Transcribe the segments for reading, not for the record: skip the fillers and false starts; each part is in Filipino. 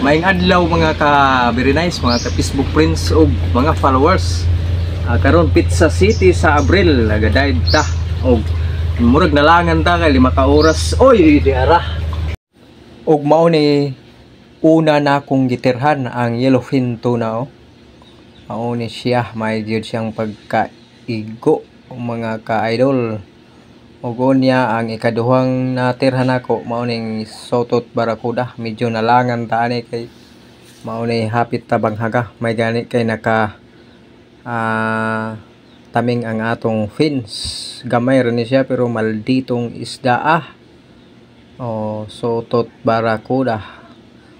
Maing adlaw mga ka very nice mga ka Facebook friends o mga followers. Karon Pizza City sa Abril nagadive ta og murag nalangan ta kay 5 ka oras. Oy, diara. Og mao ni una na kong gitirhan ang yellowfin tuna. Mao ni siya, may gyud siyang pagkaigo mga ka-idol. Ug unya ang ikaduhang natirhan nako mao ning sotot barakuda. Medyo nalangan ta ani kay mao ni hapit ta banghaga. May gani kay naka taming ang atong fins. Gamay ra ni siya pero malditong isda sotot barakuda.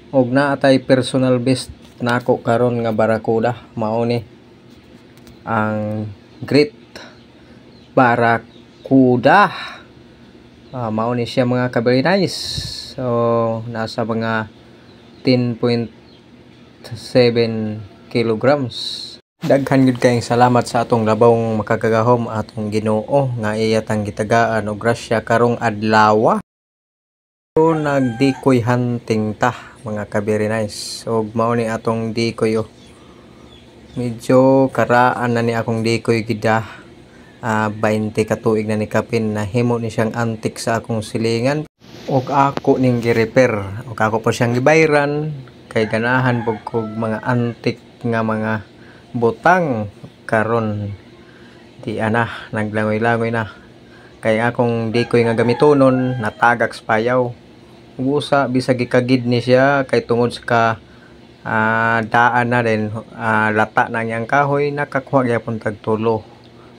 Og naatay personal best nako karon nga barakuda mao ni ang great barakuda. Mao ni siya mga ka-very nice. So nasa mga 10.7 kilograms. Daghan gud kayong salamat sa atong labawng makagagahom atong Ginoo nga iyatang gitagaan og grasya karong adlaw. So nagdikoy hunting ta mga ka-very nice. Og mao ni atong dikoy medyo karaan na ni akong dikoy gida. 20 ka tuig na ni kapin na himo ni siyang antik sa akong silingan og ako ning gi-repair og ako pa siyang gibayran kay ganahan pug kog mga antik nga mga butang karon di ana naglangoy-langoy na kay akong dikoy nga gamitonon natagak sa payaw. Usa bisag gikagid ni siya kay tungod sa daan na din lata na niyang kahoy nakakuha gyapon tag tulo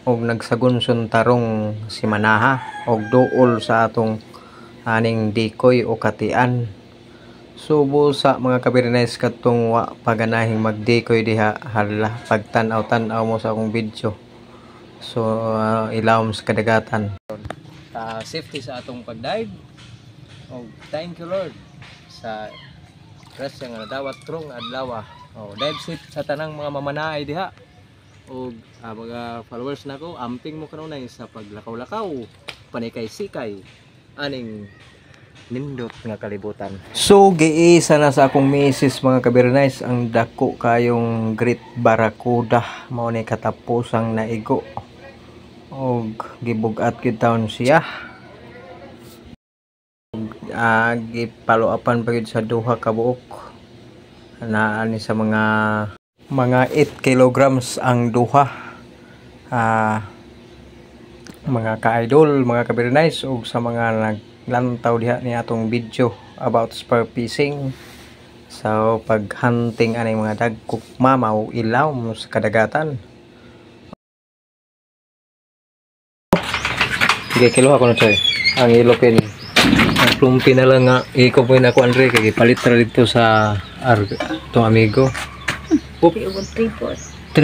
og nagsagunson tarong si manaha og duol sa atong aning dikoy o katian. Subo sa mga ka-very nice katong wa paganahing magdikoy diha hala pagtan-aw mo sa akong video. So ilawom sa kadagatan. Safety sa atong pagdive. Oh, thank you Lord sa grasya nga nadawat trong adlaw. Dive safe sa tanang mga mamanaay diha. Og mga followers nako, amping mo kanunay sa paglakaw-lakaw, panikay-sikay aning nindot nga kalibutan. So giisa na sa akong misis mga ka-very nice ang dako kayong great barakuda mao ni katapusang naigo. Og gibugat gid taon siya. Gipalo-apan pa gid sa duha ka buok. Naa ni sa mga 8 kilograms ang duha. Mga ka-idol, mga ka-very nice ug sa mga naglantaw diha ni atong video about spur fishing. So pag hunting aning mga dagkok mamaw ilaw sa kadagatan. Sige kilo ako na choy. Ang ilopin. Ang plumpi na lang nga ikopoy na ko Andre kay palit ra dito sa tong amigo. 3.7.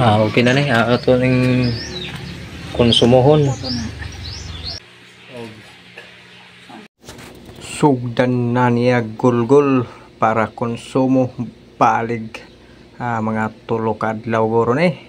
Okay na ni ato ning konsumohon. Sugdan na niya gulgol para konsumo palig mga 3 ka adlaw guro ni.